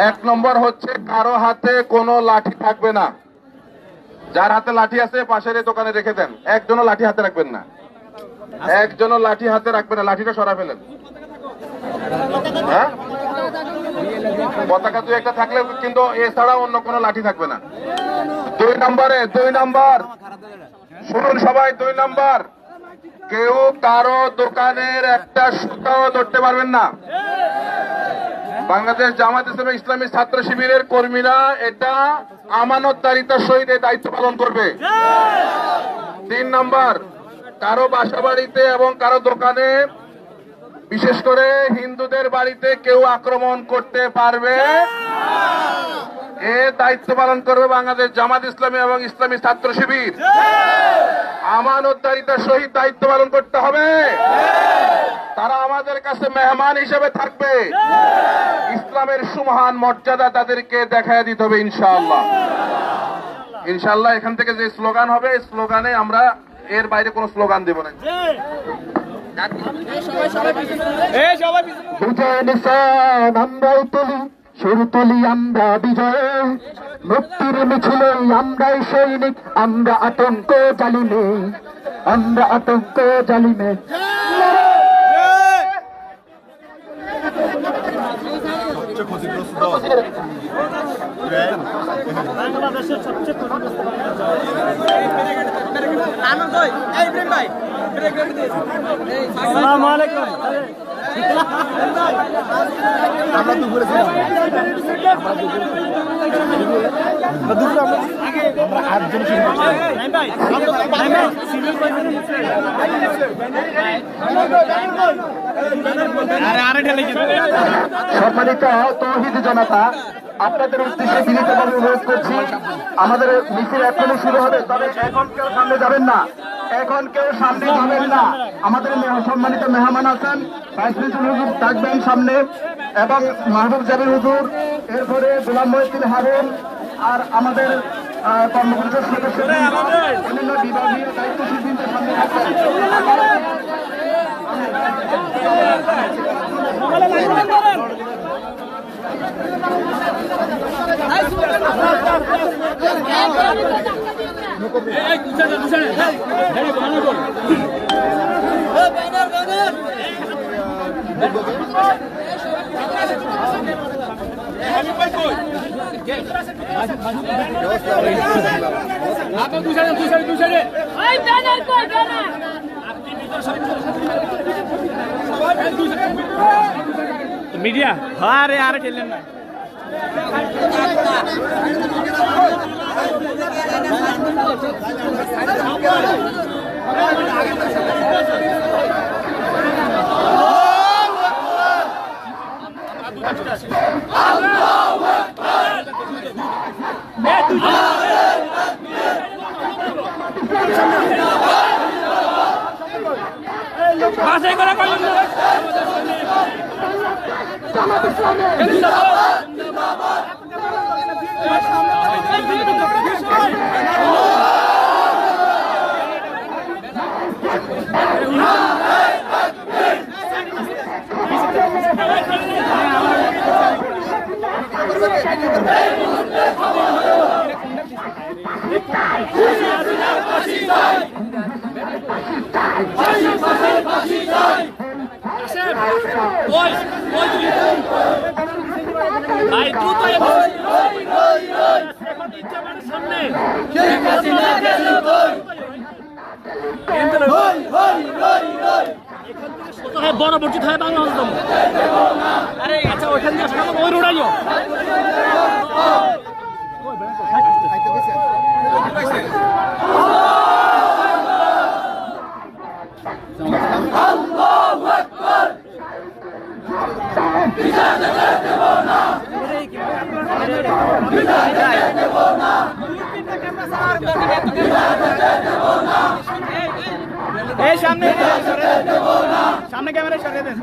এক নম্বর হচ্ছে কারো হাতে কোনো লাঠি থাকবে না। যার হাতে লাঠি আছে পাশের দোকানে রেখে দেন। একজনও লাঠি হাতে রাখবেন না, একজনও লাঠি হাতে রাখবেন না, লাঠিটা সরা ফেলেন। হ্যাঁ, পতাকা দুই একটা থাকলে কিন্তু এছাড়া অন্য কোনো লাঠি থাকবে না। দুই নম্বর শুনুন সবাই, 2 নম্বর, কেউ কারো দোকানের একটা সুতাও ধরতে পারবেন না। বাংলাদেশ জামাত ইসলামী ছাত্র শিবিরের কর্মীরা এটা আমানতদারিতার সহিত এই দায়িত্ব পালন করবে। 3 নম্বর, কারো বাসা বাড়িতে এবং কারো দোকানে, বিশেষ করে হিন্দুদের বাড়িতে কেউ আক্রমণ করতে পারবে এ দায়িত্ব পালন করবে বাংলাদেশ জামাত ইসলামী এবং ইসলামী ছাত্র শিবির। আমানতদারিতার সহিত দায়িত্ব পালন করতে হবে। তারা আমাদের কাছে মেহমান হিসেবে থাকবে। ইসলামের সুমহান মর্যাদা তাদেরকে দেখায় দিতে হবে ইনশাআল্লাহ। ইনশাআল্লাহ এখান থেকে যে স্লোগান হবে, এই স্লোগানে আমরা এর বাইরে কোনো স্লোগান দেব না। আমরাই তুলি সুর তুলি আমরা বিজয়ে, মুক্তির মিছিলে আমরাই সৈনিক, আমরা আতঙ্ক জালিমে, আমরা আতঙ্ক জালিমে। বাংলাদেশের সবচেয়ে ক্ষতিগ্রস্ত আমরা তো বলেছিলাম সম্মানিত তৌহিদ জনতা, আপনাদের উদ্দেশ্যে বিনীতভাবে অনুরোধ করছি, আমাদের মিছিল এখনই শুরু হবে, তবে এখন কেউ সামনে যাবেন না, এখন কেউ সামনে যাবেন না। আমাদের সম্মানিত মেহমান আছেন, ভাইস প্রিন্সিপাল হুজুর থাকবেন সামনে, এবং মাহবুব জাবির হুজুর, এরপরে গোলাম মহিউদ্দিন হারুন, আর আমাদের কর্মকর্তা সদস্য, অন্যান্য বিভাগীয় দায়িত্বশীল বৃন্দের সামনে থাকবেন। মিডিয়া আরে আরে ঠেললেন না। বড় বর্জিত হয় বাংলা হজম। আরে আচ্ছা, ওইখান দিয়ে ওই রোডাইও এই সামনে সামনে ক্যামেরা সরিয়ে দেন।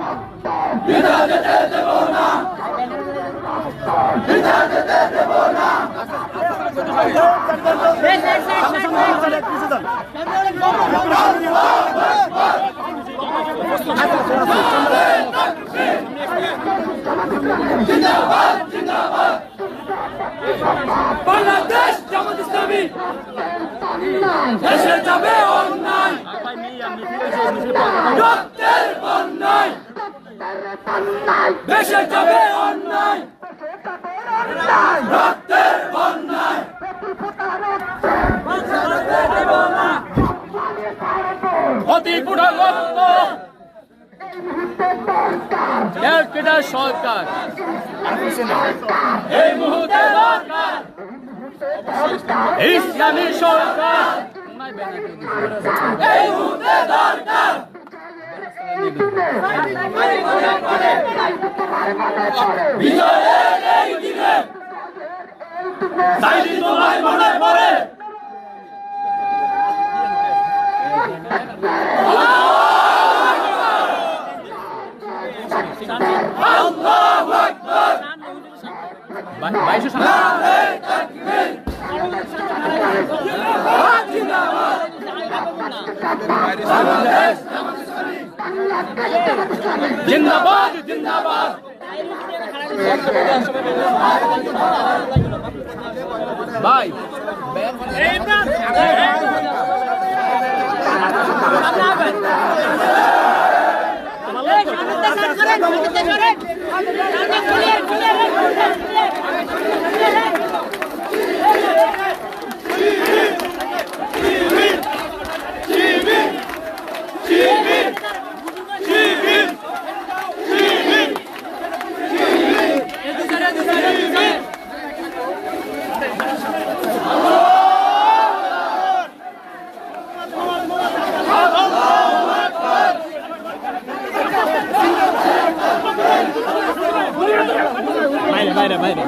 বাংলাদেশ জামাত ইসলামী দেশে যাবে অন্যায় রক্তের বন্যায় দেশে যাবে অন্যায় রক্তের বন্যায় অতি পুরা রক্ত কেটা সরকার এই মুহূর্তে দরকার ইসলামী সরকার এই মুহূর্তে দরকার বিজয়ের এই দিনে সাইদি তোমায় মনে পড়ে আল্লাহু আকবার 2200 জিন্দাবাদ জিন্দাবাদ ভাই বাইরে বাইরে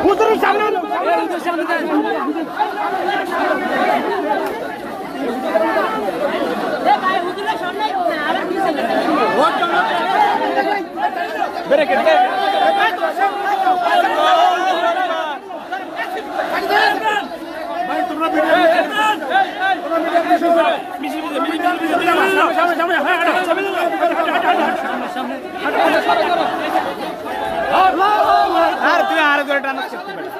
হুজুরের সামনে হুজুরের সামনে ভাই হুজুরের সামনে আর কিছু না ব্রেক ভাই তোমরা আর তুই আর করে টানা করতে পারিস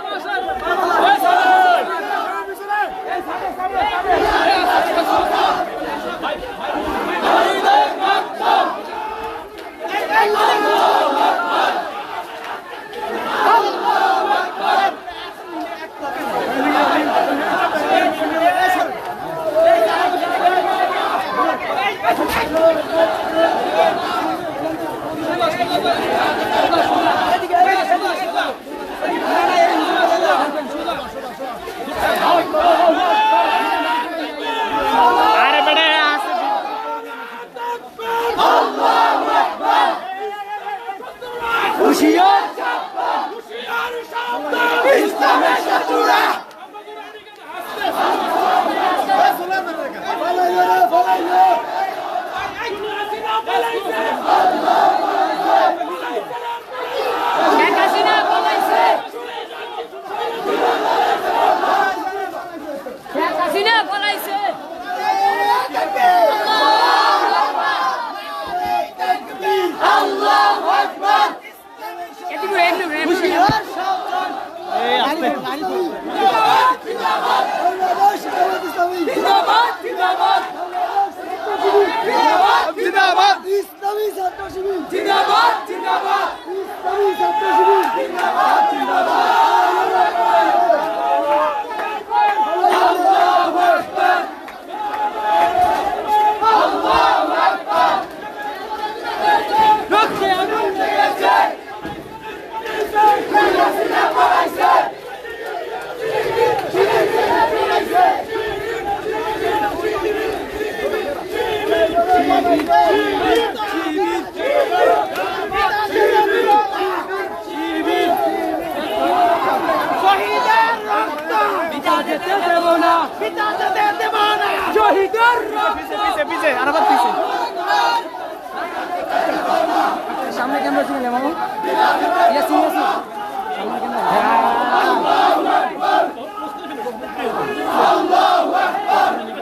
সামনে ক্যামেরা ছিল মামু ইয়াসিন ইয়াসিন সামনে ক্যামেরা আল্লাহু আকবার আল্লাহু আকবার